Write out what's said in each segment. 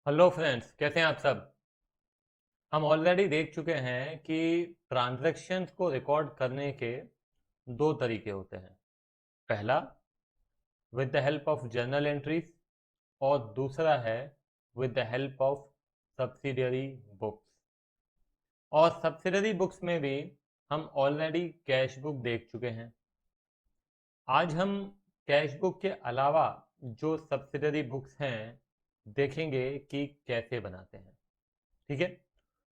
Hello friends, कैसे हैं आप सब। हम ऑलरेडी देख चुके हैं कि ट्रांजैक्शंस को रिकॉर्ड करने के दो तरीके होते हैं। पहला with the help of journal entries और दूसरा है with the help of subsidiary books. और सब्सिडियरी बुक्स में भी हम ऑलरेडी कैश बुक देख चुके हैं। आज हम कैश बुक के अलावा जो सब्सिडियरी बुक्स हैं देखेंगे कि कैसे बनाते हैं। ठीक है,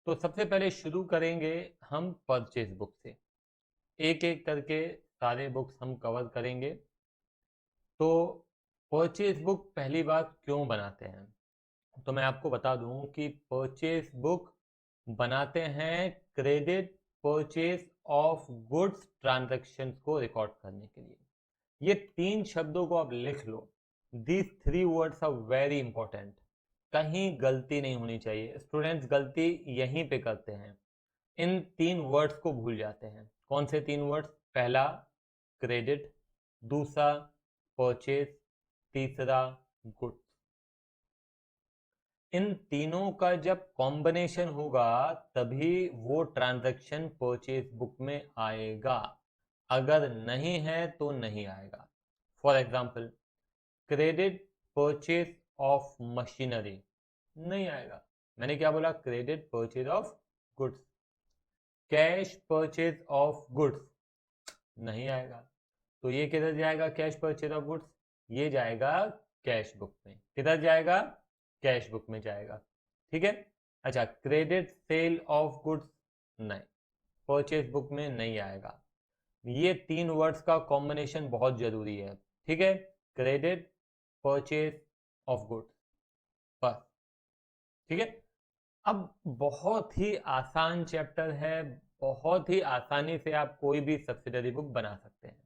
तो सबसे पहले शुरू करेंगे हम परचेज बुक से। एक एक करके सारे बुक्स हम कवर करेंगे। तो परचेज बुक पहली बात क्यों बनाते हैं, तो मैं आपको बता दूं कि परचेज बुक बनाते हैं credit purchase of goods transactions को रिकॉर्ड करने के लिए। ये तीन शब्दों को आप लिख लो। These three words are very important. कहीं गलती नहीं होनी चाहिए। स्टूडेंट्स गलती यहीं पे करते हैं, इन तीन वर्ड्स को भूल जाते हैं। कौन से तीन वर्ड्स? पहला क्रेडिट, दूसरा परचेज, तीसरा गुड्स। इन तीनों का जब कॉम्बिनेशन होगा तभी वो ट्रांजैक्शन परचेज बुक में आएगा। अगर नहीं है तो नहीं आएगा। For example, credit purchase of machinery नहीं आएगा। मैंने क्या बोला? Credit purchase of goods. Cash purchase of goods नहीं आएगा। तो ये किधर जाएगा? कैश परचेज ऑफ गुड्स ये जाएगा कैश बुक में। किधर जाएगा? कैश बुक में जाएगा। ठीक है। अच्छा, क्रेडिट सेल ऑफ गुड्स नहीं, परचेज बुक में नहीं आएगा। ये तीन वर्ड्स का कॉम्बिनेशन बहुत जरूरी है। ठीक है, क्रेडिट परचेज ऑफ गुड्स, बस। ठीक है। अब बहुत ही आसान चैप्टर है, बहुत ही आसानी से आप कोई भी सब्सिडरी बुक बना सकते हैं।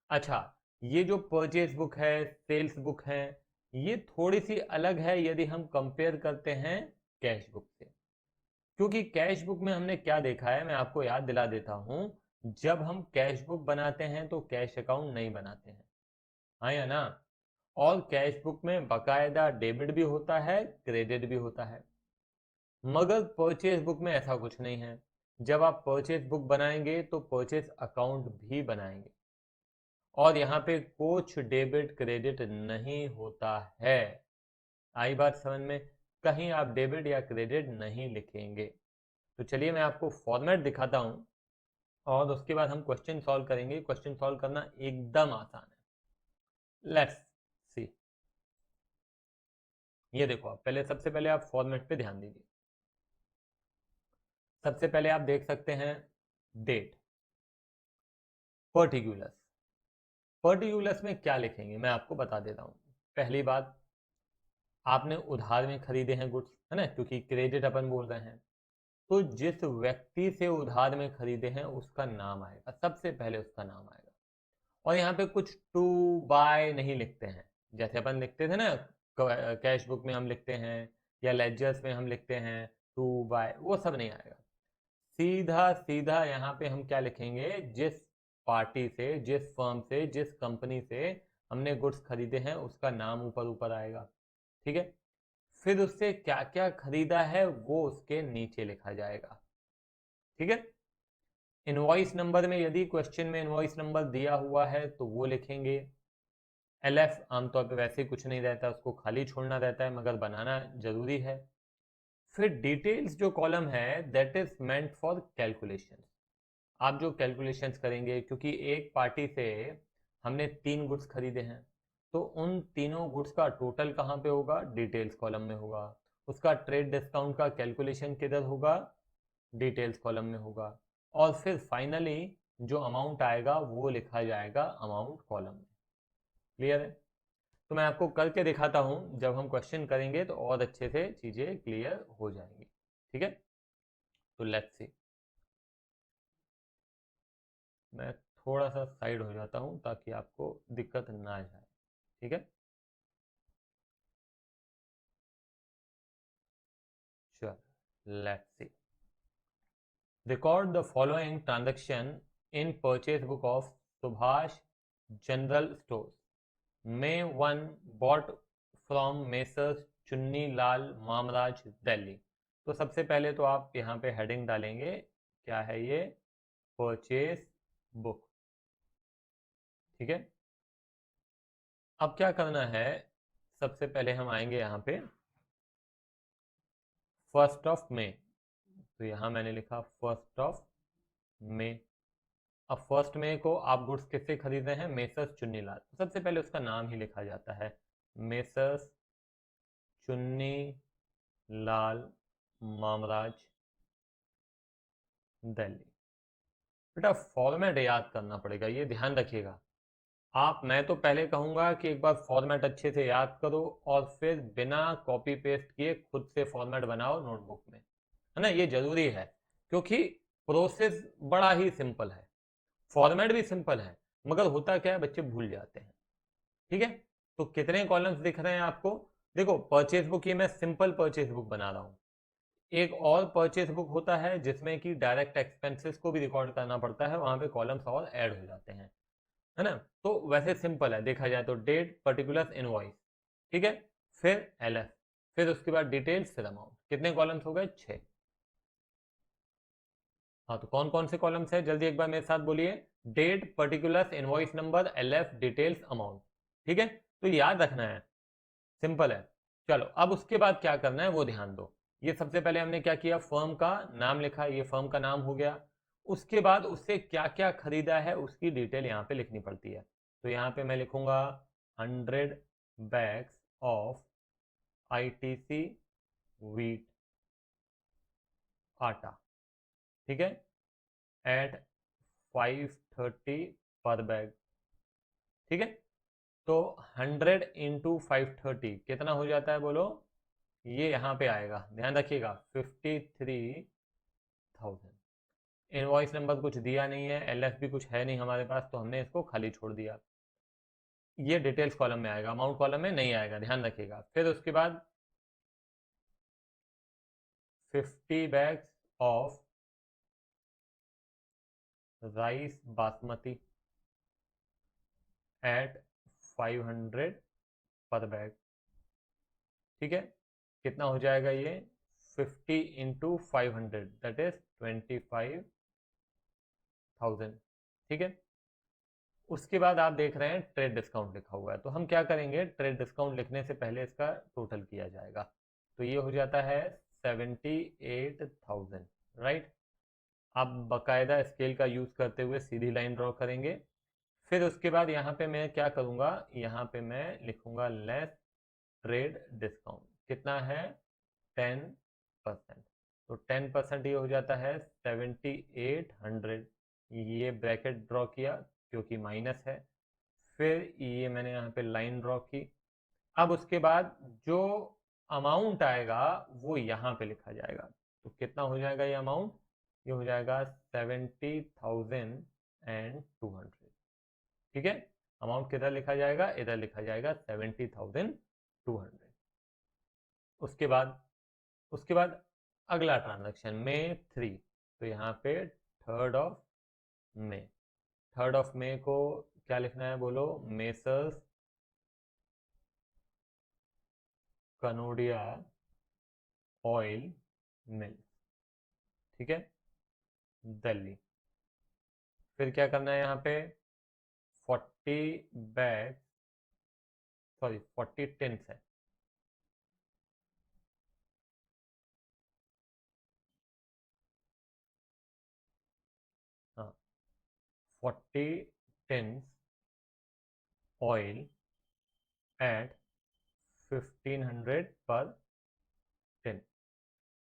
अच्छा, ये जो परचेज बुक है, सेल्स बुक है, ये थोड़ी सी अलग है यदि हम कंपेयर करते हैं कैश बुक से। क्योंकि कैश बुक में हमने क्या देखा है, मैं आपको याद दिला देता हूं। जब हम कैश बुक बनाते हैं तो कैश अकाउंट नहीं बनाते हैं, हाँ या ना। और कैश बुक में बकायदा डेबिट भी होता है, क्रेडिट भी होता है। मगर परचेज बुक में ऐसा कुछ नहीं है। जब आप परचेज बुक बनाएंगे तो परचेज अकाउंट भी बनाएंगे, और यहाँ पे कुछ डेबिट क्रेडिट नहीं होता है। आई बात समझ में? कहीं आप डेबिट या क्रेडिट नहीं लिखेंगे। तो चलिए मैं आपको फॉर्मेट दिखाता हूँ और उसके बाद हम क्वेश्चन सॉल्व करेंगे। क्वेश्चन सॉल्व करना एकदम आसान है। Let's see. ये देखो, आप पहले सबसे पहले आप फॉर्मेट पे ध्यान दीजिए। सबसे पहले आप देख सकते हैं डेट, पर्टिकुलर्स। पर्टिकुलर्स में क्या लिखेंगे मैं आपको बता देता हूँ। पहली बात, आपने उधार में खरीदे हैं गुड्स, है ना, क्योंकि क्रेडिट अपन बोल रहे हैं। तो जिस व्यक्ति से उधार में खरीदे हैं उसका नाम आएगा, सबसे पहले उसका नाम आएगा। और यहाँ पे कुछ टू बाय नहीं लिखते हैं, जैसे अपन लिखते थे ना कैश बुक में हम लिखते हैं, या लेजर्स में हम लिखते हैं टू बाय, वो सब नहीं आएगा। सीधा सीधा यहाँ पे हम क्या लिखेंगे? जिस पार्टी से, जिस फर्म से, जिस कंपनी से हमने गुड्स खरीदे हैं उसका नाम ऊपर ऊपर आएगा। ठीक है। फिर उससे क्या क्या खरीदा है वो उसके नीचे लिखा जाएगा। ठीक है। इनवॉइस नंबर में, यदि क्वेश्चन में इनवॉइस नंबर दिया हुआ है तो वो लिखेंगे। एलएफ आमतौर पे वैसे कुछ नहीं रहता, उसको खाली छोड़ना रहता है, मगर बनाना जरूरी है। फिर डिटेल्स जो कॉलम है that is meant for calculation. आप जो कैलकुलेशंस करेंगे, क्योंकि एक पार्टी से हमने तीन गुड्स खरीदे हैं, तो उन तीनों गुड्स का टोटल कहाँ पे होगा? डिटेल्स कॉलम में होगा। उसका ट्रेड डिस्काउंट का कैलकुलेशन किधर होगा? डिटेल्स कॉलम में होगा। और फिर फाइनली जो अमाउंट आएगा वो लिखा जाएगा अमाउंट कॉलम में। क्लियर है? तो मैं आपको करके दिखाता हूँ, जब हम क्वेश्चन करेंगे तो और अच्छे से चीज़ें क्लियर हो जाएंगी। ठीक है, तो लेट्स सी। मैं थोड़ा सा साइड हो जाता हूँ ताकि आपको दिक्कत ना जाए। ठीक है, sure, let's see. Record the following transaction in purchase book of Subhash general stores. May 1 bought from Messrs Chunni Lal Mamraj Delhi. तो सबसे पहले तो आप यहाँ पे हेडिंग डालेंगे, क्या है ये, परचेज बुक। ठीक है, अब क्या करना है, सबसे पहले हम आएंगे यहाँ पे 1 मई। तो यहाँ मैंने लिखा 1 मई। अब 1 मई को आप गुड्स किससे खरीद रहे हैं, मेसर्स चुन्नी लाल। तो सबसे पहले उसका नाम ही लिखा जाता है, मेसर्स चुन्नी लाल मामराज दिल्ली। बेटा फॉर्मेट याद करना पड़ेगा, ये ध्यान रखिएगा आप। मैं तो पहले कहूंगा कि एक बार फॉर्मेट अच्छे से याद करो और फिर बिना कॉपी पेस्ट किए खुद से फॉर्मेट बनाओ नोटबुक में, है ना, ये जरूरी है। क्योंकि प्रोसेस बड़ा ही सिंपल है, फॉर्मेट भी सिंपल है, मगर होता क्या है, बच्चे भूल जाते हैं। ठीक है, तो कितने कॉलम्स दिख रहे हैं आपको, देखो परचेज बुक, ये मैं सिंपल परचेज बुक बना रहा हूँ। एक और परचेज बुक होता है जिसमें कि डायरेक्ट एक्सपेंसेस को भी रिकॉर्ड करना पड़ता है, वहां पे कॉलम्स और ऐड हो जाते हैं, है ना। तो वैसे सिंपल है, देखा जाए तो डेट, पर्टिकुलर, इनवॉइस, ठीक है, फिर एलएफ, फिर उसके बाद डिटेल्स, फिर अमाउंट। कितने कॉलम्स हो गए, 6। हाँ, तो कौन कौन से कॉलम्स है, जल्दी एक बार मेरे साथ बोलिए, date, particular, invoice number, LF, details, amount. ठीक है, तो याद रखना है, सिंपल है। चलो अब उसके बाद क्या करना है वो ध्यान दो। ये सबसे पहले हमने क्या किया, फर्म का नाम लिखा, ये फर्म का नाम हो गया। उसके बाद उससे क्या क्या खरीदा है उसकी डिटेल यहाँ पे लिखनी पड़ती है। तो यहाँ पे मैं लिखूंगा 100 बैग्स ऑफ आईटीसी व्हीट आटा, ठीक है, एट 530 पर बैग। ठीक है, तो 100 × 530 कितना हो जाता है बोलो, ये यहाँ पे आएगा, ध्यान रखिएगा, 53,000। इनवॉइस नंबर कुछ दिया नहीं है, एलएफ भी कुछ है नहीं हमारे पास, तो हमने इसको खाली छोड़ दिया। ये डिटेल्स कॉलम में आएगा, अमाउंट कॉलम में नहीं आएगा, ध्यान रखिएगा। फिर उसके बाद 50 bags of rice basmati at 500 per bag. ठीक है, कितना हो जाएगा ये, 50 × 500 दैट इज 25,000। ठीक है, उसके बाद आप देख रहे हैं ट्रेड डिस्काउंट लिखा हुआ है, तो हम क्या करेंगे, ट्रेड डिस्काउंट लिखने से पहले इसका टोटल किया जाएगा। तो ये हो जाता है 78,000, राइट। आप बकायदा स्केल का यूज करते हुए सीधी लाइन ड्रॉ करेंगे। फिर उसके बाद यहाँ पे मैं क्या करूँगा, यहाँ पे मैं लिखूंगा लेस ट्रेड डिस्काउंट, कितना है, 10%। तो 10% ये हो जाता है 7800। ये ब्रैकेट ड्रॉ किया क्योंकि माइनस है, फिर ये मैंने यहाँ पे लाइन ड्रॉ की। अब उसके बाद जो अमाउंट आएगा वो यहाँ पे लिखा जाएगा। तो कितना हो जाएगा ये अमाउंट, ये हो जाएगा 70,200। ठीक है, अमाउंट किधर लिखा जाएगा, इधर लिखा जाएगा 70,200। उसके बाद अगला ट्रांजैक्शन May 3। तो यहाँ पे 3rd of May। 3rd of May को क्या लिखना है बोलो, मेसर्स कनोडिया ऑयल मिल। ठीक है, दिल्ली। फिर क्या करना है यहाँ पे, 40 बैग, सॉरी 40 टिन्स है, हाँ, 40 टिन्स ऑयल एट 1500 पर टिन।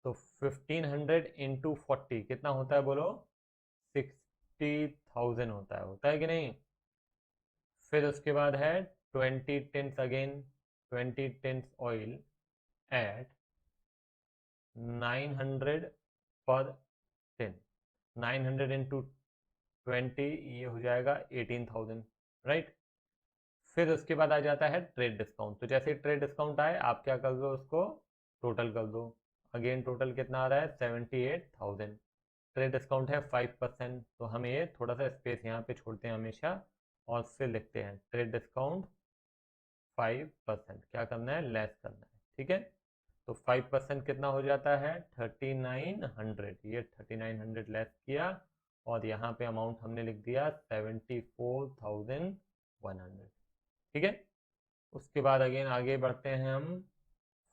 तो 1500 × 40 कितना होता है बोलो, 60,000 होता है कि नहीं। फिर उसके बाद है 20 tins again, 20 tins oil at 900 per tin. 900 × 20 ये हो जाएगा 18,000, राइट। फिर उसके बाद आ जाता है ट्रेड डिस्काउंट। तो जैसे ट्रेड डिस्काउंट आए आप क्या कर दो, उसको टोटल कर दो। अगेन टोटल कितना आ रहा है, 78,000। ट्रेड डिस्काउंट है 5%, तो हम ये थोड़ा सा स्पेस यहाँ पे छोड़ते हैं हमेशा, और फिर लिखते हैं ट्रेड डिस्काउंट 5%, क्या करना है, लेस करना है। ठीक है, तो 5% कितना हो जाता है 3900, ये 3900 लेस किया और यहाँ पे अमाउंट हमने लिख दिया 74,100, ठीक है। उसके बाद अगेन आगे बढ़ते हैं हम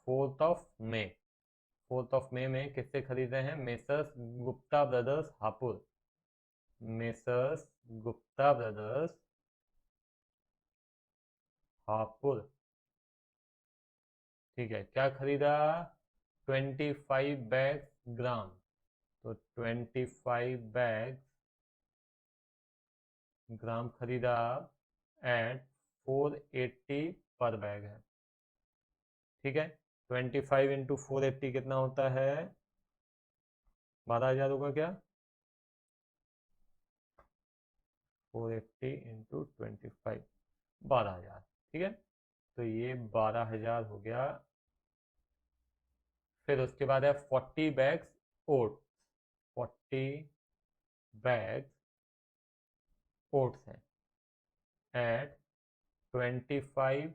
4th of May. 4th of May में किससे खरीदे हैं, messrs Gupta brothers Hapur, messrs Gupta brothers Hapur, ठीक है। क्या खरीदा, 25 बैग ग्राम, तो 25 बैग ग्राम खरीदा एट 480 पर बैग है, ठीक है। 25 इंटू 480 कितना होता है, 12,000 होगा क्या, 480 इंटू 25, 12,000, ठीक है। तो ये 12,000 हो गया। फिर उसके बाद है 40 बैग्स ओट्स, 40 बैग्स ओट्स हैं एट 25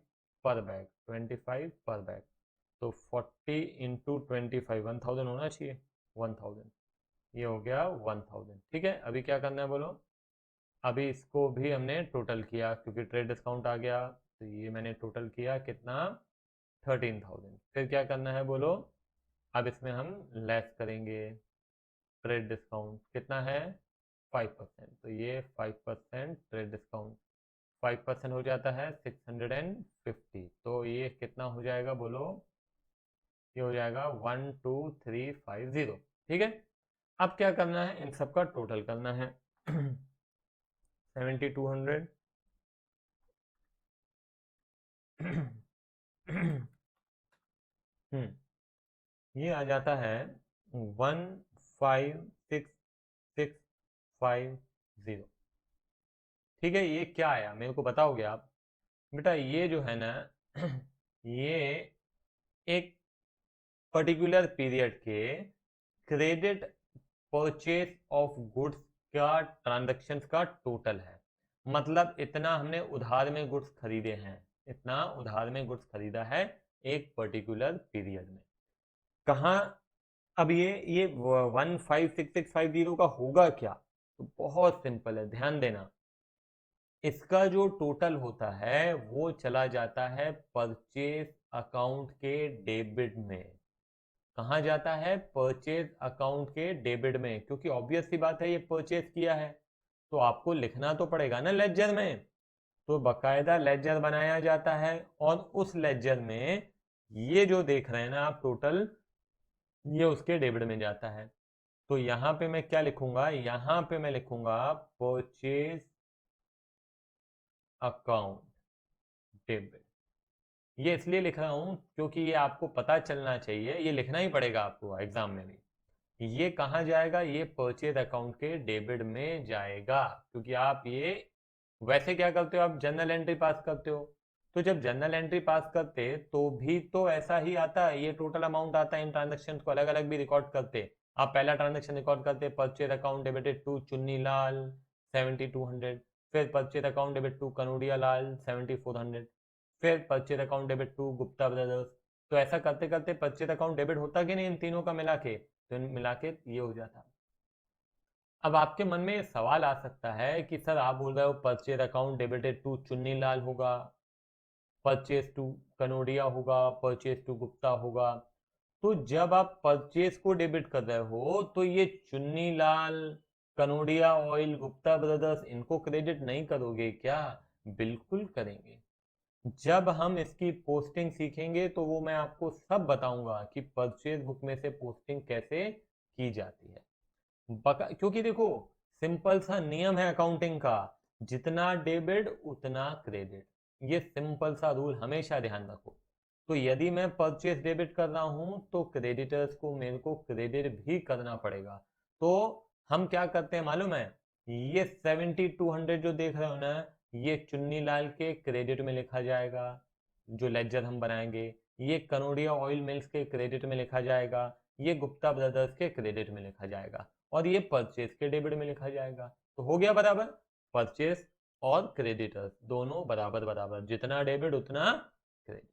पर बैग, 25 पर बैग, तो 40 इंटू 25, 1000 होना चाहिए, 1000, ये हो गया 1000, ठीक है। अभी क्या करना है बोलो, अभी इसको भी हमने टोटल किया क्योंकि ट्रेड डिस्काउंट आ गया, तो ये मैंने टोटल किया कितना 13,000। फिर क्या करना है बोलो, अब इसमें हम लेस करेंगे, ट्रेड डिस्काउंट कितना है 5%, तो ये 5% ट्रेड डिस्काउंट, 5% हो जाता है 650, तो ये कितना हो जाएगा बोलो, ये हो जाएगा 12350, ठीक है। अब क्या करना है, इन सबका टोटल करना है 7200 ये आ जाता है 156,650, ठीक है। ये क्या आया मेरे को बताओगे आप, बेटा ये जो है ना ये एक पर्टिकुलर पीरियड के क्रेडिट परचेज ऑफ गुड्स का ट्रांजैक्शंस का टोटल है, मतलब इतना हमने उधार में गुड्स खरीदे हैं, इतना उधार में गुड्स खरीदा है एक पर्टिकुलर पीरियड में। कहाँ, अब ये 156,650 का होगा क्या, तो बहुत सिंपल है, ध्यान देना। इसका जो टोटल होता है वो चला जाता है परचेज अकाउंट के डेबिट में। कहाँ जाता है, परचेज अकाउंट के डेबिट में, क्योंकि ऑब्वियस सी बात है ये परचेज किया है तो आपको लिखना तो पड़ेगा ना लेजर में, तो बकायदा लेजर बनाया जाता है और उस लेजर में ये जो देख रहे हैं ना आप टोटल, ये उसके डेबिट में जाता है। तो यहां पे मैं क्या लिखूंगा, यहां पे मैं लिखूंगा परचेज अकाउंट डेबिट, ये इसलिए लिख रहा हूं क्योंकि ये आपको पता चलना चाहिए, ये लिखना ही पड़ेगा आपको एग्जाम में भी। ये कहाँ जाएगा, ये परचेज अकाउंट के डेबिट में जाएगा, क्योंकि आप ये वैसे क्या करते हो, आप जर्नल एंट्री पास करते हो, तो जब जर्नल एंट्री पास करते तो भी तो ऐसा ही आता है, ये टोटल अमाउंट आता है, इन ट्रांजेक्शन को अलग अलग भी रिकॉर्ड करते। आप पहला ट्रांजेक्शन रिकॉर्ड करते, purchase account debited to Chunni Lal 7200, फिर purchase account debit to Kanodia Lal 7400, फिर purchase account debit to Gupta brothers. तो ऐसा करते करते परचेज अकाउंट डेबिट होता कि नहीं इन तीनों का मिला के, तो इन मिला के ये हो जाता। अब आपके मन में सवाल आ सकता है कि सर आप बोल रहे हो purchase account debited to Chunni लाल होगा, परचेज टू कनोडिया होगा, परचेज टू गुप्ता होगा, तो जब आप परचेज को डेबिट कर रहे हो तो ये चुन्नी लाल, कनोडिया ऑयल, गुप्ता ब्रदर्स इनको क्रेडिट नहीं करोगे क्या, बिल्कुल करेंगे। जब हम इसकी पोस्टिंग सीखेंगे तो वो मैं आपको सब बताऊंगा कि परचेज बुक में से पोस्टिंग कैसे की जाती है। क्योंकि देखो सिंपल सा नियम है अकाउंटिंग का, जितना डेबिट उतना क्रेडिट, ये सिंपल सा रूल हमेशा ध्यान रखो। तो यदि मैं परचेज डेबिट कर रहा हूं तो क्रेडिटर्स को मेरे को क्रेडिट भी करना पड़ेगा। तो हम क्या करते हैं मालूम है, ये 7200 जो देख रहे हो ना, ये चुन्नी लाल के क्रेडिट में लिखा जाएगा जो लेजर हम बनाएंगे, ये कनोडिया ऑयल मिल्स के क्रेडिट में लिखा जाएगा, ये गुप्ता ब्रदर्स के क्रेडिट में लिखा जाएगा, और ये परचेज के डेबिट में लिखा जाएगा। तो हो गया बराबर, परचेज और क्रेडिटर्स दोनों बराबर बराबर, जितना डेबिट उतना क्रेडिट।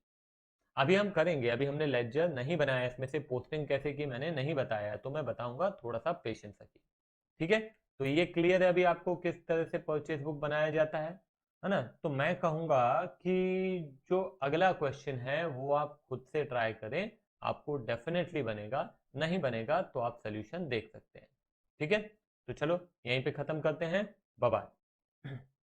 अभी हम करेंगे, अभी हमने लेजर नहीं बनाया, इसमें से पोस्टिंग कैसे की मैंने नहीं बताया, तो मैं बताऊंगा, थोड़ा सा पेशेंस रखिए। ठीक है, तो ये क्लियर है अभी आपको किस तरह से परचेज बुक बनाया जाता है ना। तो मैं कहूंगा कि जो अगला क्वेश्चन है वो आप खुद से ट्राई करें, आपको डेफिनेटली बनेगा, नहीं बनेगा तो आप सोल्यूशन देख सकते हैं। ठीक है, तो चलो यहीं पे खत्म करते हैं, बाय बाय।